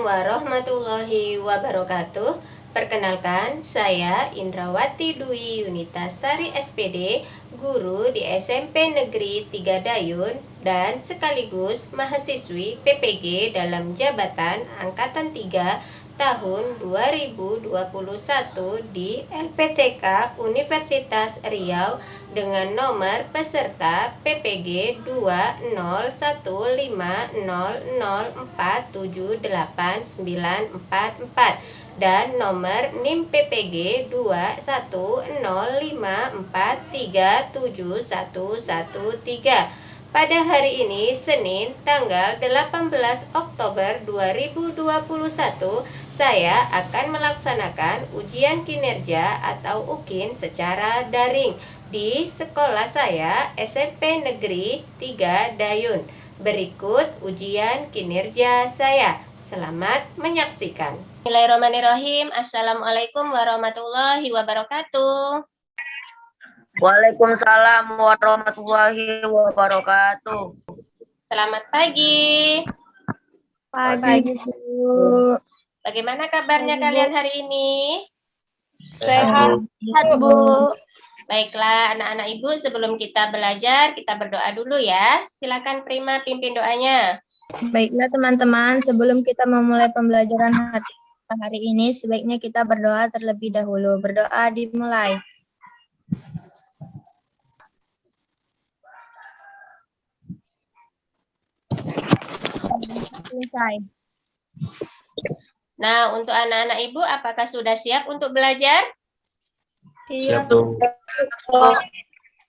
warahmatullahi wabarakatuh. Perkenalkan, saya Indrawati Dwi Yunitasari SPD, guru di SMP Negeri 3 Dayun dan sekaligus mahasiswi PPG dalam jabatan Angkatan 3 tahun 2021 di LPTK Universitas Riau dengan nomor peserta PPG 20150047894 dan nomor NIM PPG 21054371113. Pada hari ini, Senin, tanggal 18 Oktober 2021, saya akan melaksanakan ujian kinerja atau UKIN secara daring di sekolah saya SMP Negeri 3 Dayun. Berikut ujian kinerja saya. Selamat menyaksikan. Bismillahirrahmanirrahim. Assalamualaikum warahmatullahi wabarakatuh. Waalaikumsalam warahmatullahi wabarakatuh. Selamat pagi. Pagi, Bu. Bagaimana kabarnya kalian hari ini? Sehat, Bu. Baiklah, anak-anak Ibu, sebelum kita belajar, kita berdoa dulu ya. Silakan Prima pimpin doanya. Baiklah teman-teman, sebelum kita memulai pembelajaran hari ini, sebaiknya kita berdoa terlebih dahulu. Berdoa dimulai. Selesai. Nah, untuk anak-anak Ibu, apakah sudah siap untuk belajar? Siap, Bu.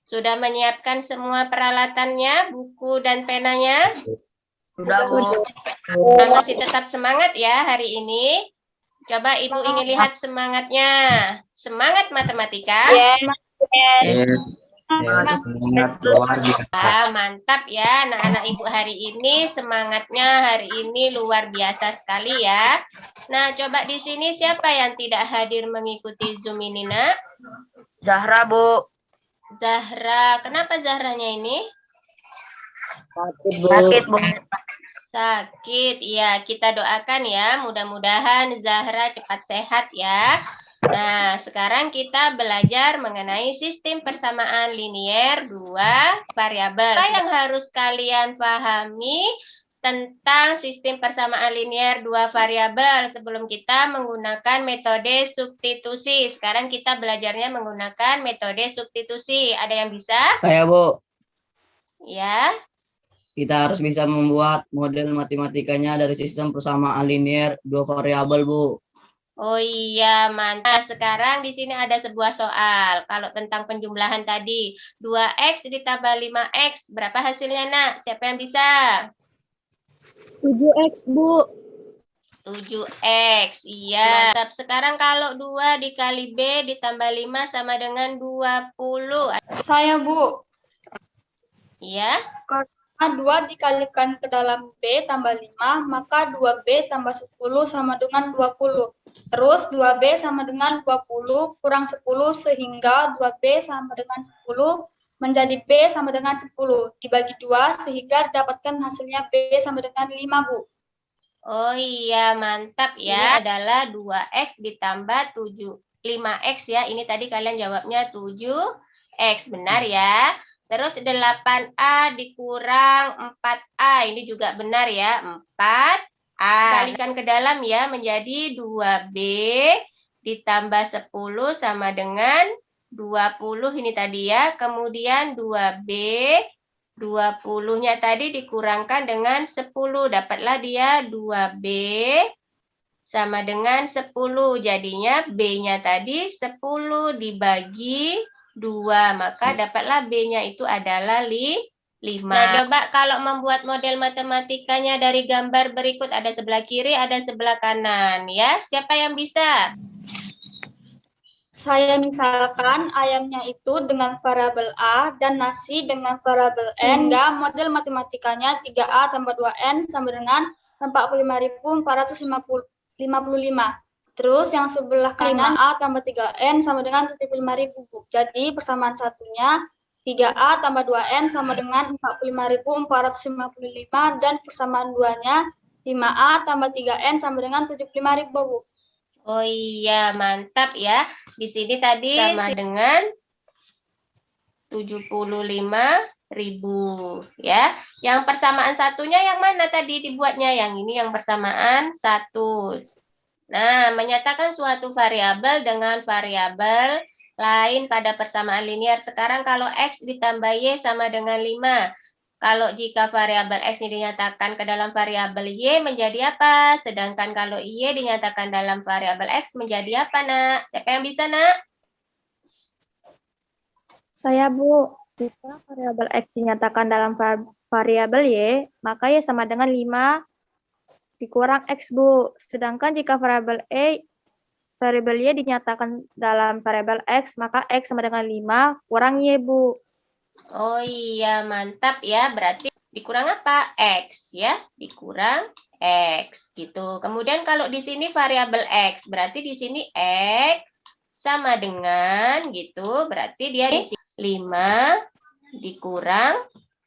Sudah menyiapkan semua peralatannya, buku dan penanya? Sudah, Bu. Masih tetap semangat ya hari ini? Coba Ibu ingin lihat semangatnya. Semangat matematika? Semangat luar biasa. Mantap ya anak-anak Ibu hari ini, semangatnya hari ini luar biasa sekali ya. Nah, coba di sini siapa yang tidak hadir mengikuti Zoom ini, Nak? Zahra, Bu. Zahra, kenapa Zahranya ini? Sakit, Bu. Sakit, Bu. Sakit, ya kita doakan ya, mudah-mudahan Zahra cepat sehat ya. Nah, sekarang kita belajar mengenai sistem persamaan linier 2 variabel. Apa yang harus kalian pahami tentang sistem persamaan linier 2 variabel sebelum kita menggunakan metode substitusi? Sekarang kita belajarnya menggunakan metode substitusi. Ada yang bisa? Saya, Bu. Ya. Kita harus bisa membuat model matematikanya dari sistem persamaan linier 2 variabel, Bu. Oh iya, mantap. Sekarang di sini ada sebuah soal. Kalau tentang penjumlahan tadi, 2x ditambah 5x, berapa hasilnya, Nak? Siapa yang bisa? 7x, Bu. 7x, iya. Mantap. Sekarang kalau 2 dikali B ditambah 5 sama dengan 20. Saya, Bu. Iya. Karena 2 dikalikan ke dalam B tambah 5, maka 2B tambah 10 sama dengan 20. Terus 2B sama dengan 20 kurang 10 sehingga 2B sama dengan 10 menjadi B sama dengan 10. Dibagi 2 sehingga didapatkan hasilnya B sama dengan 5, Bu. Oh iya, mantap ya. Ini adalah 2x ditambah 5x ya. Ini tadi kalian jawabnya 7x. Benar ya. Terus 8A dikurang 4A. Ini juga benar ya. 4A. Kalikan ke dalam ya menjadi 2B ditambah 10 sama dengan 20 ini tadi ya. Kemudian 2B 20-nya tadi dikurangkan dengan 10. Dapatlah dia 2B sama dengan 10. Jadinya B-nya tadi 10 dibagi 2. Maka dapatlah B-nya itu adalah 5. Nah, coba kalau membuat model matematikanya dari gambar berikut. Ada sebelah kiri, ada sebelah kanan. Ya, siapa yang bisa? Saya misalkan ayamnya itu dengan variabel A dan nasi dengan variabel N. Hingga model matematikanya 3A tambah 2N sama dengan 45.455. Terus yang sebelah kanan 5A tambah 3N sama dengan 75.000. Jadi persamaan satunya 3A tambah 2N sama dengan 45.455 dan persamaan 2-nya 5A tambah 3N sama dengan 75.000, Bu. Oh iya, mantap ya. Di sini tadi sama dengan 75.000 ya. Yang persamaan satunya yang mana tadi dibuatnya? Yang ini yang persamaan 1. Nah, menyatakan suatu variabel dengan variabel lain pada persamaan linear. Sekarang kalau X ditambah Y sama dengan 5. Kalau jika variabel X ini dinyatakan ke dalam variabel Y menjadi apa? Sedangkan kalau Y dinyatakan dalam variabel X menjadi apa, Nak? Siapa yang bisa, Nak? Saya, Bu. Jika variabel X dinyatakan dalam variabel Y, maka Y sama dengan 5 dikurang X, Bu. Sedangkan jika variabel Y dinyatakan dalam variabel X, maka X sama dengan 5 kurang Y, Bu. Oh iya, mantap ya. Berarti dikurang apa? X ya. Dikurang X gitu. Kemudian kalau di sini variabel X, berarti di sini X sama dengan gitu. Berarti dia di sini 5 dikurang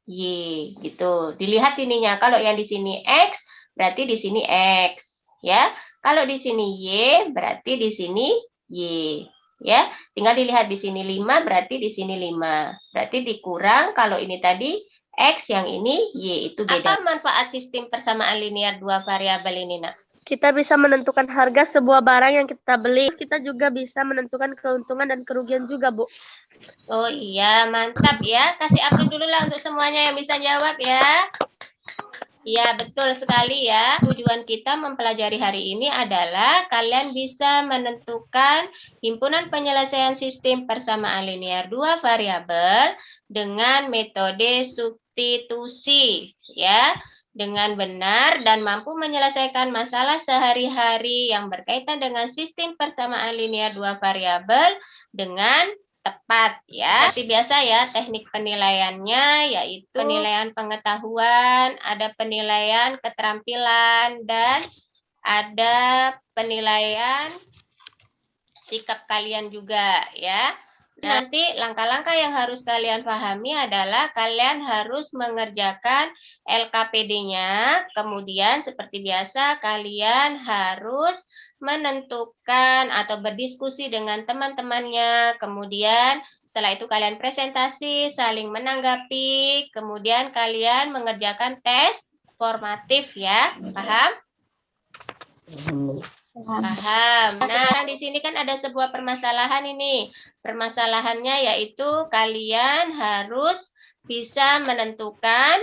Y gitu. Dilihat ininya. Kalau yang di sini X, berarti di sini X ya. Kalau di sini Y, berarti di sini Y. Ya, tinggal dilihat di sini 5, berarti di sini 5. Berarti dikurang kalau ini tadi X, yang ini Y, itu beda. Apa manfaat sistem persamaan linear dua variabel ini, Nak? Kita bisa menentukan harga sebuah barang yang kita beli. Kita juga bisa menentukan keuntungan dan kerugian juga, Bu. Oh iya, mantap ya. Kasih aplaus dulu lah untuk semuanya yang bisa jawab ya. Ya, betul sekali ya. Tujuan kita mempelajari hari ini adalah kalian bisa menentukan himpunan penyelesaian sistem persamaan linear dua variabel dengan metode substitusi ya, dengan benar dan mampu menyelesaikan masalah sehari-hari yang berkaitan dengan sistem persamaan linear dua variabel dengan tepat ya. Seperti biasa ya, teknik penilaiannya yaitu penilaian pengetahuan, ada penilaian keterampilan, dan ada penilaian sikap kalian juga ya. Nanti langkah-langkah yang harus kalian pahami adalah kalian harus mengerjakan LKPD-nya, kemudian seperti biasa kalian harus menentukan atau berdiskusi dengan teman-temannya, kemudian setelah itu kalian presentasi, saling menanggapi, kemudian kalian mengerjakan tes formatif ya, paham? Paham. Nah, di sini kan ada sebuah permasalahan ini. Permasalahannya yaitu kalian harus bisa menentukan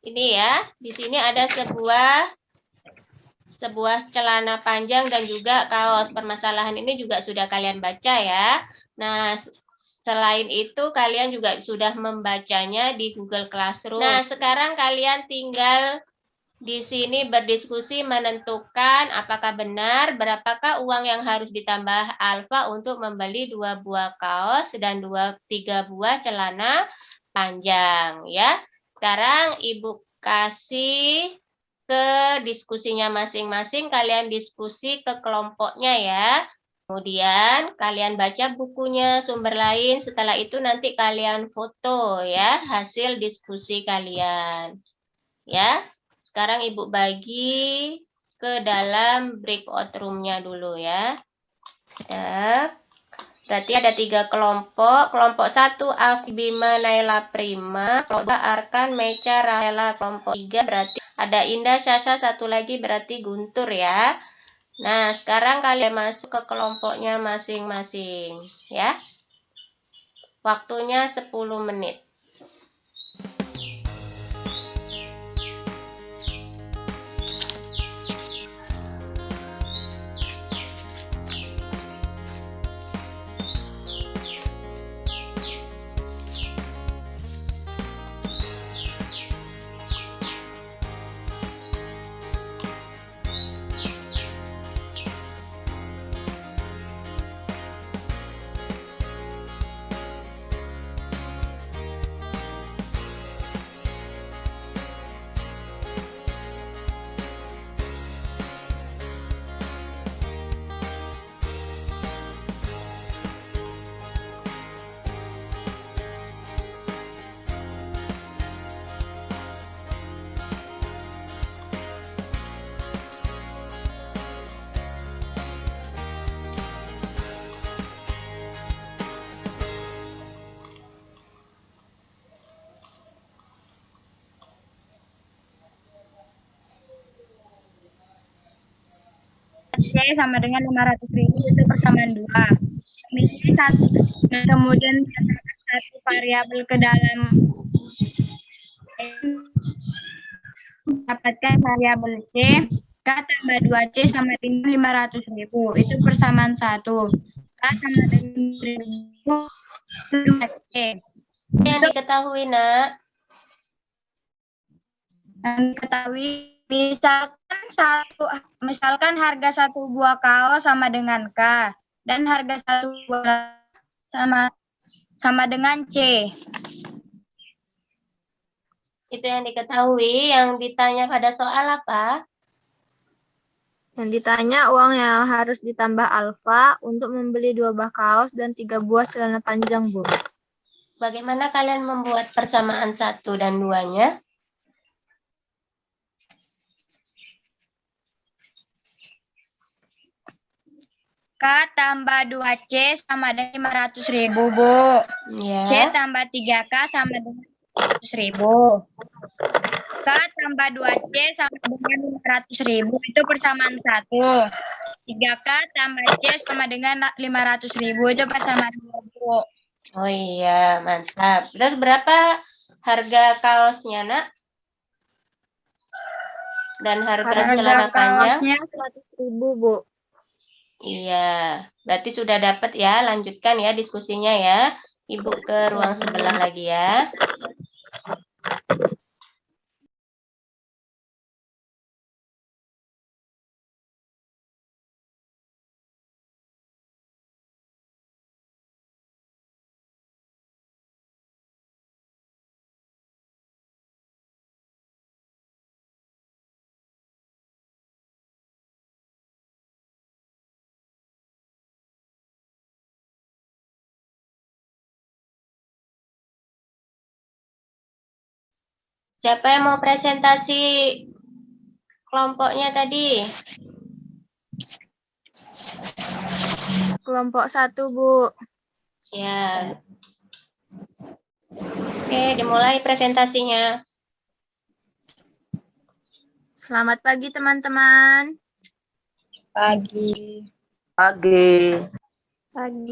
ini ya. Di sini ada sebuah celana panjang dan juga kaos. Permasalahan ini juga sudah kalian baca ya. Nah, selain itu kalian juga sudah membacanya di Google Classroom. Nah, sekarang kalian tinggal di sini berdiskusi menentukan apakah benar berapakah uang yang harus ditambah Alfa untuk membeli 2 buah kaos dan 3 buah celana panjang ya. Sekarang Ibu kasih ke diskusinya masing-masing, kalian diskusi ke kelompoknya ya. Kemudian kalian baca bukunya, sumber lain, setelah itu nanti kalian foto ya hasil diskusi kalian. Ya. Sekarang Ibu bagi ke dalam breakout room-nya dulu ya. Berarti ada 3 kelompok. Kelompok 1 Afi, Bima, Naila, Prima. Kelompok 2 Arkan, Meca, Rahela. Kelompok 3 berarti ada Indah, Sasha, satu lagi berarti Guntur ya. Nah, sekarang kalian masuk ke kelompoknya masing-masing ya. Waktunya 10 menit. C sama dengan 500.000 itu persamaan 2. Milih satu, kemudian masukkan satu variabel ke dalam dapatkan variabel C, K tambah 2C sama dengan 500.000. Itu persamaan 1. K sama dengan 2C. Yang diketahui, Nak. Yang diketahui, misalkan harga satu buah kaos sama dengan K dan harga satu buah sama dengan C. Itu yang diketahui. Yang ditanya pada soal apa? Yang ditanya uang yang harus ditambah alfa untuk membeli 2 buah kaos dan 3 buah celana panjang, Bu. Bagaimana kalian membuat persamaan 1 dan 2-nya? K tambah 2C sama dengan 500.000, Bu. Ya. C tambah 3K sama dengan 500.000. K tambah 2C sama dengan 500.000 itu persamaan 1. 3K tambah C sama dengan 500.000 itu persamaan 2, Bu. Oh iya, mantap. Terus berapa harga kaosnya, Nak? Dan harga celana panjang? Kaosnya 100.000, Bu. Iya, berarti sudah dapat ya. Lanjutkan ya diskusinya ya. Ibu ke ruang sebelah lagi ya. Siapa yang mau presentasi kelompoknya tadi? Kelompok 1, Bu. Ya. Oke, dimulai presentasinya. Selamat pagi, teman-teman. Pagi.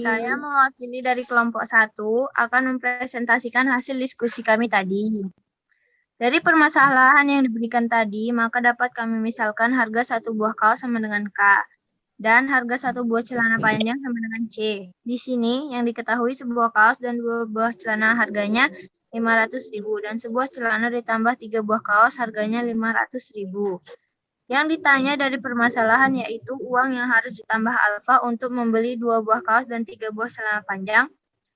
Saya mewakili dari kelompok 1 akan mempresentasikan hasil diskusi kami tadi. Dari permasalahan yang diberikan tadi, maka dapat kami misalkan harga 1 buah kaos sama dengan K, dan harga 1 buah celana panjang sama dengan C. Di sini yang diketahui sebuah kaos dan 2 buah celana harganya 500.000, dan sebuah celana ditambah 3 buah kaos harganya 500.000. Yang ditanya dari permasalahan yaitu uang yang harus ditambah alfa untuk membeli 2 buah kaos dan 3 buah celana panjang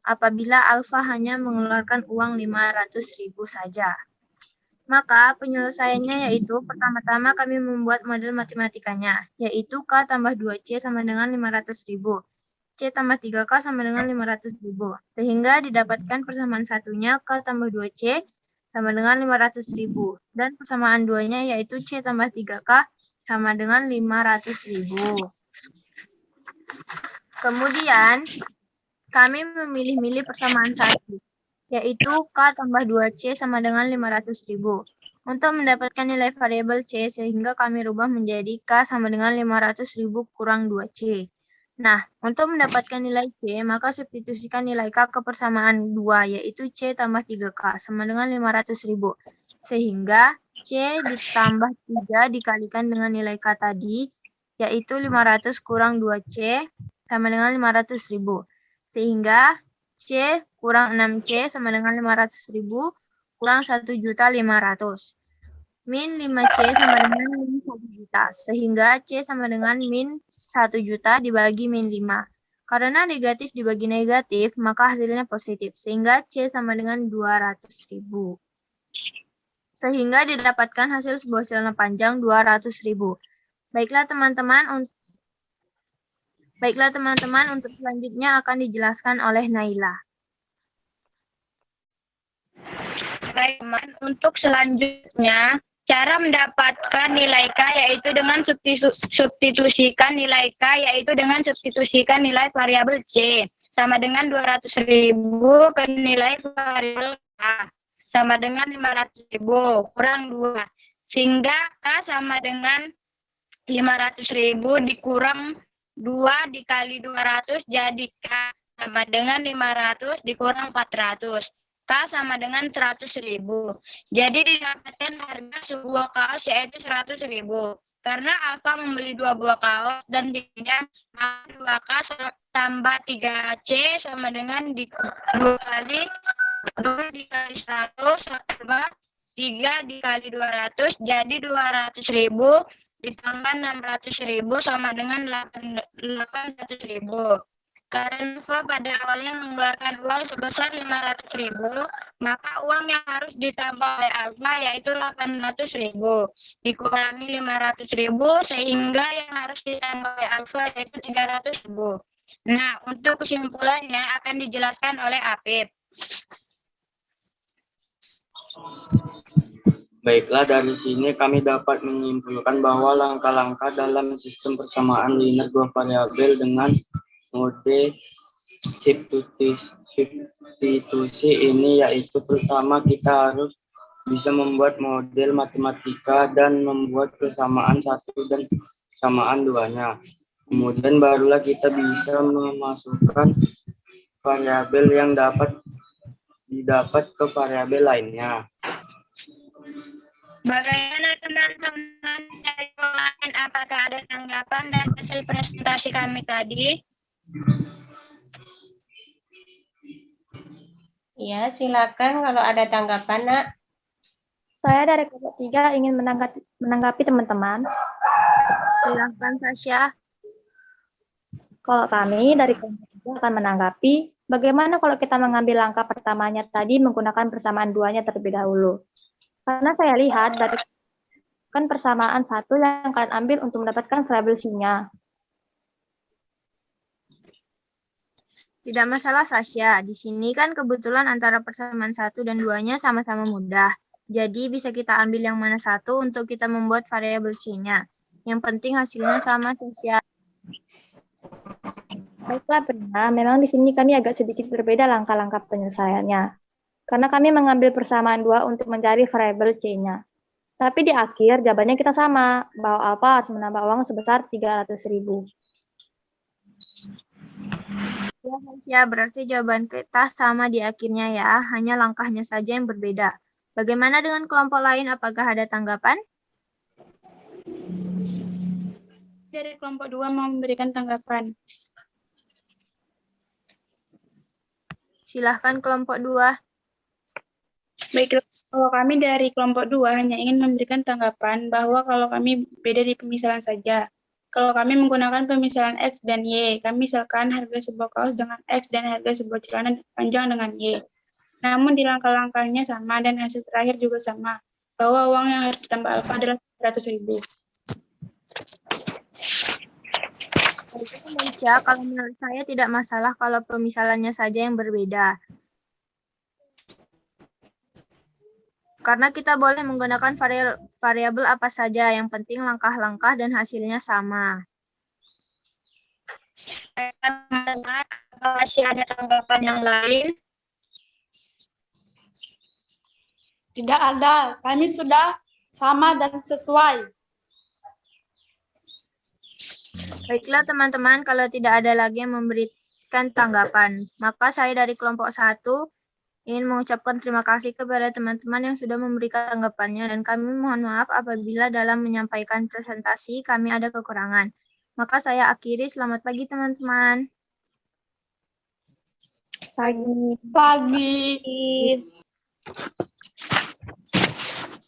apabila alfa hanya mengeluarkan uang 500.000 saja. Maka penyelesaiannya yaitu pertama-tama kami membuat model matematikanya, yaitu K tambah 2C sama dengan 500.000, C tambah 3K sama dengan 500.000, sehingga didapatkan persamaan satunya K tambah 2C sama dengan 500.000, dan persamaan 2-nya yaitu C tambah 3K sama dengan 500.000. Kemudian, kami memilih-milih persamaan satu, yaitu K tambah 2C sama dengan 500.000. Untuk mendapatkan nilai variabel C, sehingga kami rubah menjadi K sama dengan 500.000 kurang 2C. Nah, untuk mendapatkan nilai C, maka substitusikan nilai K ke persamaan 2, yaitu C tambah 3K sama dengan 500.000. Sehingga C ditambah 3 dikalikan dengan nilai K tadi, yaitu 500 kurang 2C sama dengan 500.000. Sehingga C kurang 6C sama dengan 500.000 kurang 1.500.000. Min 5C sama dengan min 1 juta. Sehingga C sama dengan min 1 juta dibagi min 5. Karena negatif dibagi negatif, maka hasilnya positif. Sehingga C sama dengan 200.000. Sehingga didapatkan hasil sebuah celana panjang 200.000. Baiklah teman-teman, untuk selanjutnya akan dijelaskan oleh Naila. Baik, teman. Untuk selanjutnya, cara mendapatkan nilai K yaitu dengan substitusikan nilai K yaitu dengan substitusikan nilai variabel C sama dengan 200.000 ke nilai variabel K sama dengan 500.000 kurang 2. Sehingga K sama dengan 500.000 dikurang 2 dikali 200 jadi K sama dengan 500 dikurang 400. K sama dengan 100.000. Jadi didapatkan harga sebuah kaos yaitu 100.000. Karena Alfa membeli 2 buah kaos dan dipinjam 2K tambah 3C sama dengan 2 kali 2 dikali 100 tambah 3 dikali 200 jadi 200.000 ditambah 600.000 sama dengan 800.000. Karena Alfa pada awalnya mengeluarkan uang sebesar 500.000, maka uang yang harus ditambah oleh Alfa yaitu 800.000 dikurangi 500.000 sehingga yang harus ditambah oleh Alfa yaitu 300.000. Nah, untuk kesimpulannya akan dijelaskan oleh Apip. Baiklah, dari sini kami dapat menyimpulkan bahwa langkah-langkah dalam sistem persamaan linear dua variabel dengan mode substitusi ini yaitu pertama kita harus bisa membuat model matematika dan membuat persamaan satu dan persamaan duanya. Kemudian barulah kita bisa memasukkan variabel yang didapat ke variabel lainnya. Bagaimana teman-teman dari lain? Apakah ada tanggapan dari hasil presentasi kami tadi? Ya, silakan kalau ada tanggapan, Nak. Saya dari kelompok 3 ingin menanggapi teman-teman. Silakan Tasya. Kalau kami dari kelompok 3 akan menanggapi bagaimana kalau kita mengambil langkah pertamanya tadi menggunakan persamaan duanya terlebih dahulu. Karena saya lihat dari kan persamaan satu yang kalian ambil untuk mendapatkan variabel C-nya. Tidak masalah Sasya. Di sini kan kebetulan antara persamaan 1 dan 2-nya sama-sama mudah. Jadi bisa kita ambil yang mana satu untuk kita membuat variabel C-nya. Yang penting hasilnya sama Sasya. Baiklah, Prina. Memang di sini kami agak sedikit berbeda langkah-langkah penyelesaiannya. Karena kami mengambil persamaan 2 untuk mencari variabel C-nya. Tapi di akhir jawabannya kita sama, bahwa Alfa harus menambah uang sebesar 300.000. Ya, Sasya, berarti jawaban kita sama di akhirnya ya, hanya langkahnya saja yang berbeda. Bagaimana dengan kelompok lain? Apakah ada tanggapan? Dari kelompok 2 mau memberikan tanggapan. Silahkan kelompok 2. Baiklah, kalau kami dari kelompok 2 hanya ingin memberikan tanggapan bahwa kalau kami beda di pemisalan saja. Kalau kami menggunakan pemisalan X dan Y, kami misalkan harga sebuah kaos dengan X dan harga sebuah celana panjang dengan Y. Namun di langkah-langkahnya sama dan hasil terakhir juga sama, bahwa uang yang harus ditambah Alfa adalah 100.000. Kalau menurut saya tidak masalah kalau pemisalannya saja yang berbeda. Karena kita boleh menggunakan variabel apa saja, yang penting langkah-langkah dan hasilnya sama. Masih ada tanggapan yang lain? Tidak ada, kami sudah sama dan sesuai. Baiklah teman-teman, kalau tidak ada lagi yang memberikan tanggapan, maka saya dari kelompok 1 ingin mengucapkan terima kasih kepada teman-teman yang sudah memberikan tanggapannya dan kami mohon maaf apabila dalam menyampaikan presentasi kami ada kekurangan. Maka saya akhiri, selamat pagi teman-teman. Pagi.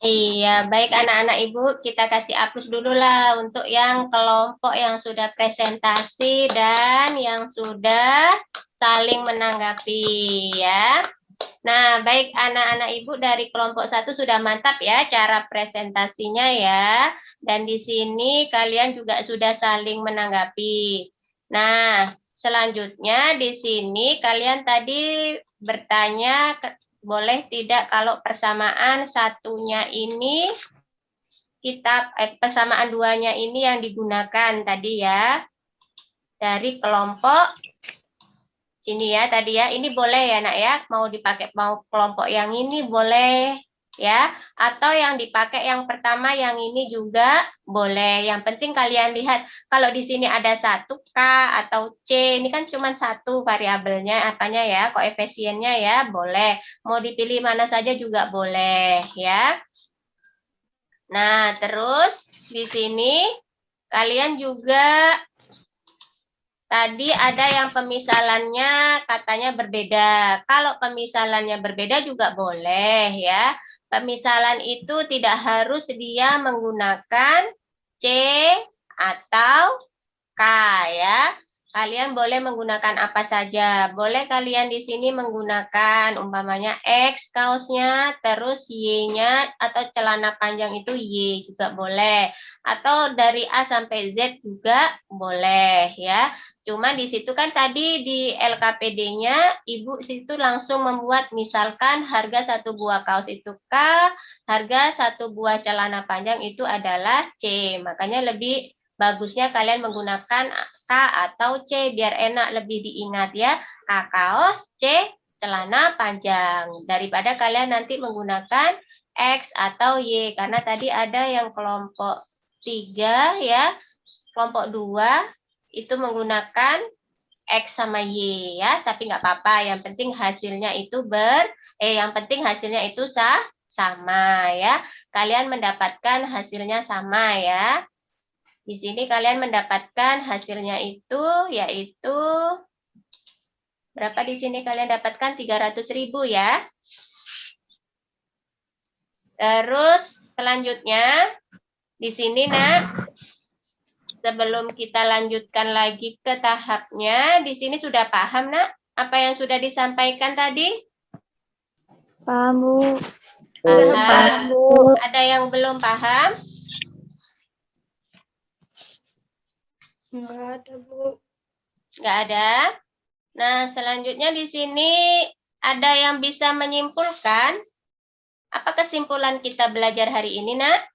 Iya, baik anak-anak Ibu, kita kasih hapus dulu lah untuk yang kelompok yang sudah presentasi dan yang sudah saling menanggapi ya. Nah, baik anak-anak Ibu dari kelompok 1 sudah mantap ya cara presentasinya ya. Dan di sini kalian juga sudah saling menanggapi. Nah, selanjutnya di sini kalian tadi bertanya boleh tidak kalau persamaan satunya ini persamaan duanya ini yang digunakan tadi ya. Dari kelompok sini ya tadi ya, ini boleh ya nak ya, mau dipakai mau kelompok yang ini boleh, ya, atau yang dipakai yang pertama yang ini juga boleh. Yang penting kalian lihat kalau di sini ada 1K atau C, ini kan cuma satu variabelnya apanya ya, koefisiennya ya, boleh. Mau dipilih mana saja juga boleh ya. Nah, terus di sini kalian juga tadi ada yang pemisalannya katanya berbeda. Kalau pemisalannya berbeda juga boleh ya. Pemisalan itu tidak harus dia menggunakan C atau K ya. Kalian boleh menggunakan apa saja. Boleh kalian di sini menggunakan umpamanya X kaosnya, terus Y-nya atau celana panjang itu Y juga boleh. Atau dari A sampai Z juga boleh ya. Cuma di situ kan tadi di LKPD-nya Ibu situ langsung membuat misalkan harga 1 buah kaos itu K, harga 1 buah celana panjang itu adalah C. Makanya lebih bagusnya kalian menggunakan K atau C biar enak lebih diingat ya. K kaos, C celana panjang. Daripada kalian nanti menggunakan X atau Y karena tadi ada yang kelompok 3 ya. Kelompok 2 itu menggunakan X sama Y ya, tapi nggak apa-apa. Yang penting hasilnya itu yang penting hasilnya itu sama ya. Kalian mendapatkan hasilnya sama ya. Di sini kalian mendapatkan hasilnya itu yaitu berapa di sini kalian dapatkan 300.000 ya. Terus selanjutnya di sini Nak, sebelum kita lanjutkan lagi ke tahapnya, di sini sudah paham Nak apa yang sudah disampaikan tadi? Paham, Bu. Paham. Ada yang belum paham? Enggak ada, Bu. Nggak ada. Nah, selanjutnya di sini ada yang bisa menyimpulkan. Apa kesimpulan kita belajar hari ini, Nak?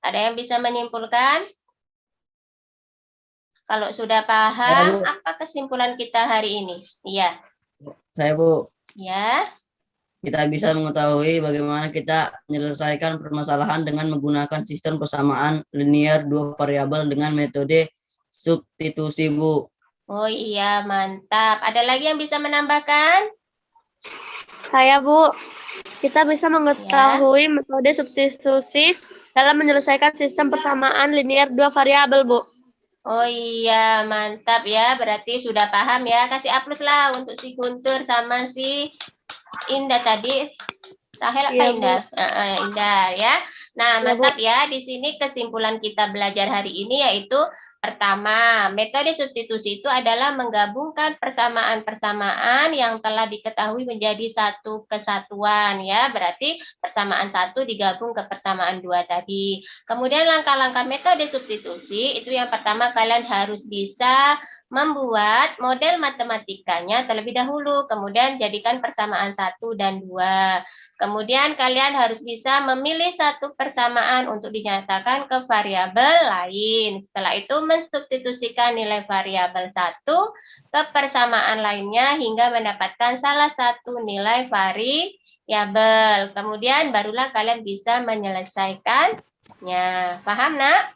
Ada yang bisa menyimpulkan? Kalau sudah paham, apa kesimpulan kita hari ini? Iya. Saya, Bu. Ya. Kita bisa mengetahui bagaimana kita menyelesaikan permasalahan dengan menggunakan sistem persamaan linear 2 variabel dengan metode substitusi, Bu. Oh iya, mantap. Ada lagi yang bisa menambahkan? Saya, Bu. Kita bisa mengetahui metode substitusi dalam menyelesaikan sistem persamaan linear 2 variabel, Bu. Oh iya, mantap ya. Berarti sudah paham ya. Kasih aplaus lah untuk si Guntur sama si Indah tadi. Rahel apa Indah? Indah ya. Nah, mantap ya. Di sini kesimpulan kita belajar hari ini yaitu pertama, metode substitusi itu adalah menggabungkan persamaan-persamaan yang telah diketahui menjadi satu kesatuan ya. Berarti persamaan 1 digabung ke persamaan 2 tadi. Kemudian langkah-langkah metode substitusi itu yang pertama kalian harus bisa membuat model matematikanya terlebih dahulu, kemudian jadikan persamaan 1 dan 2. Kemudian kalian harus bisa memilih satu persamaan untuk dinyatakan ke variabel lain. Setelah itu mensubstitusikan nilai variabel 1 ke persamaan lainnya hingga mendapatkan salah satu nilai variabel. Kemudian barulah kalian bisa menyelesaikannya. Paham, Nak?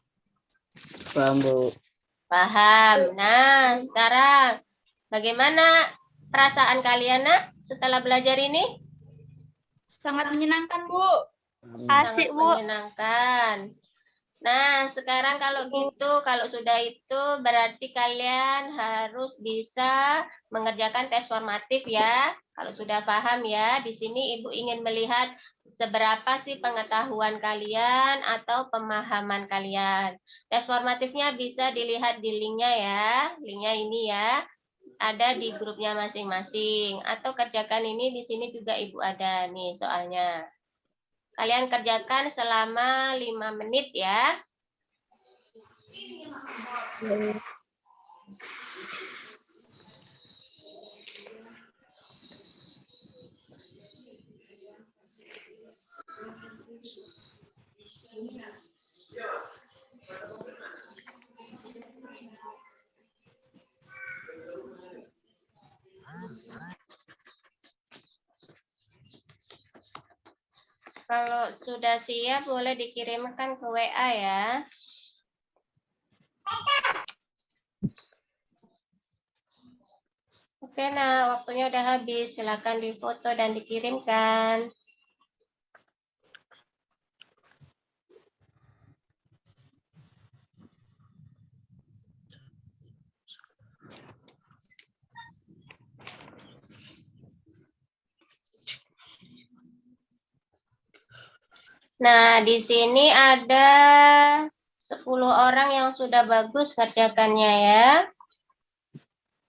Paham, Bu. Paham. Nah, sekarang bagaimana perasaan kalian, Nak, setelah belajar ini? Sangat menyenangkan, Bu. Asik, Bu. Menyenangkan. Nah, sekarang kalau gitu, kalau sudah itu berarti kalian harus bisa mengerjakan tes formatif ya. Kalau sudah paham ya, di sini Ibu ingin melihat seberapa sih pengetahuan kalian atau pemahaman kalian. Tes formatifnya bisa dilihat di linknya ya. Linknya ini ya. Ada di grupnya masing-masing. Atau kerjakan ini di sini juga Ibu ada nih soalnya. Kalian kerjakan selama 5 menit ya. Kalau sudah siap boleh dikirimkan ke WA ya. Oke, nah waktunya udah habis. Silakan difoto dan dikirimkan. Nah, di sini ada 10 orang yang sudah bagus kerjakannya ya.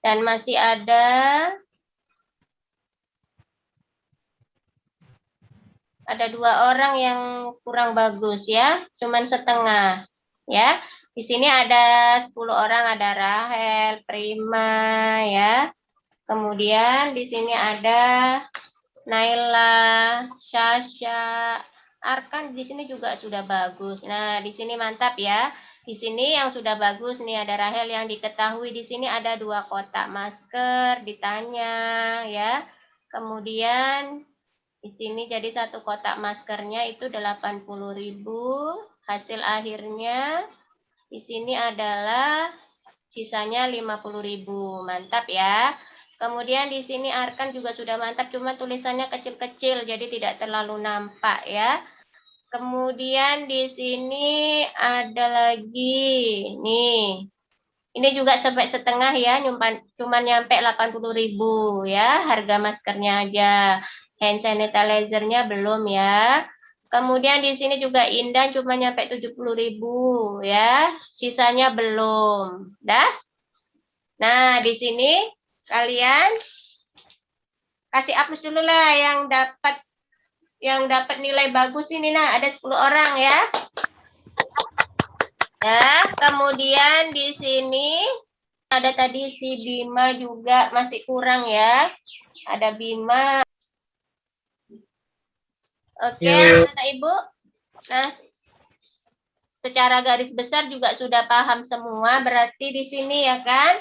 Dan masih ada 2 orang yang kurang bagus ya, cuman setengah ya. Di sini ada 10 orang, ada Rahel, Prima ya. Kemudian di sini ada Naila, Syasha, Arkan di sini juga sudah bagus. Nah, di sini mantap ya. Di sini yang sudah bagus nih ada Rahel yang diketahui di sini ada 2 kotak masker ditanya ya. Kemudian di sini jadi 1 kotak maskernya itu 80.000. Hasil akhirnya di sini adalah sisanya 50.000. Mantap ya. Kemudian di sini Arkan juga sudah mantap, cuma tulisannya kecil-kecil jadi tidak terlalu nampak ya. Kemudian di sini ada lagi nih. Ini juga sampai setengah ya, cuma nyampe 80.000 ya, harga maskernya aja. Hand sanitizer-nya belum ya. Kemudian di sini juga Indah cuma nyampe 70.000 ya, sisanya belum. Dah? Nah, di sini kalian kasih hapus dulu lah yang dapat nilai bagus ini. Nah, ada 10 orang ya. Nah, kemudian di sini ada tadi si Bima juga masih kurang ya. Ada Bima. Oke, Bapak Ibu. Nah, secara garis besar juga sudah paham semua. Berarti di sini ya kan?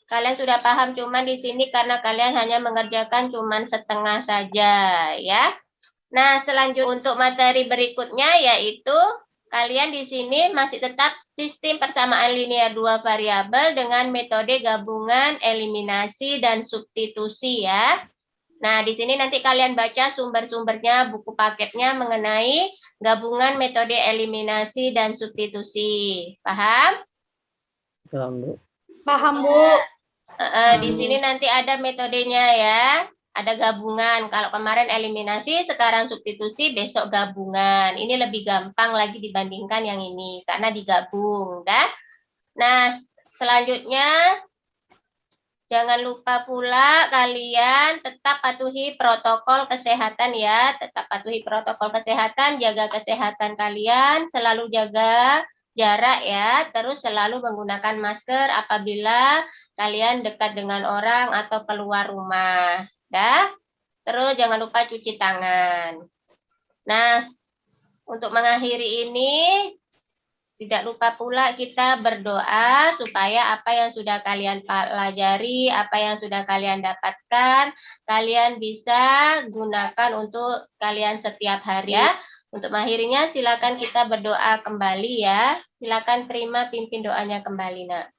Kalian sudah paham, cuman di sini karena kalian hanya mengerjakan cuman setengah saja ya. Nah, selanjutnya untuk materi berikutnya yaitu kalian di sini masih tetap sistem persamaan linear 2 variabel dengan metode gabungan, eliminasi, dan substitusi ya. Nah, di sini nanti kalian baca sumber-sumbernya, buku paketnya mengenai gabungan, metode eliminasi, dan substitusi. Paham? Paham, Bu. Paham, Bu. Di sini nanti ada metodenya ya. Ada gabungan. Kalau kemarin eliminasi, sekarang substitusi, besok gabungan. Ini lebih gampang lagi dibandingkan yang ini karena digabung, dah. Nah, selanjutnya jangan lupa pula kalian tetap patuhi protokol kesehatan ya. Tetap patuhi protokol kesehatan, jaga kesehatan kalian, selalu jaga jarak ya. Terus selalu menggunakan masker apabila kalian dekat dengan orang atau keluar rumah. Dah. Terus jangan lupa cuci tangan. Nah, untuk mengakhiri ini, tidak lupa pula kita berdoa supaya apa yang sudah kalian pelajari, apa yang sudah kalian dapatkan, kalian bisa gunakan untuk kalian setiap hari ya. Untuk mengakhirinya, silakan kita berdoa kembali ya. Silakan Prima pimpin doanya kembali, Nak.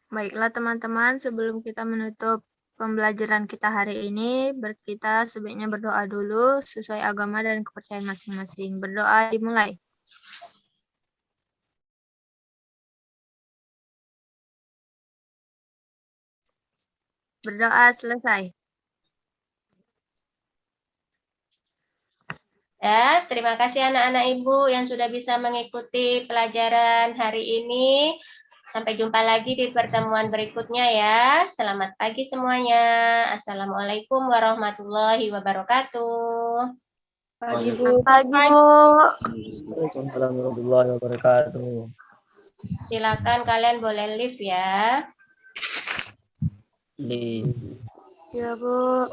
Baiklah teman-teman, sebelum kita menutup pembelajaran kita hari ini, kita sebaiknya berdoa dulu sesuai agama dan kepercayaan masing-masing. Berdoa dimulai. Berdoa selesai. Ya, terima kasih anak-anak Ibu yang sudah bisa mengikuti pelajaran hari ini. Sampai jumpa lagi di pertemuan berikutnya ya. Selamat pagi semuanya. Assalamualaikum warahmatullahi wabarakatuh. Pagi, Bu. Pagi, Bu. Waalaikumsalam warahmatullahi wabarakatuh. Silakan kalian boleh live ya. Di Ya, Bu.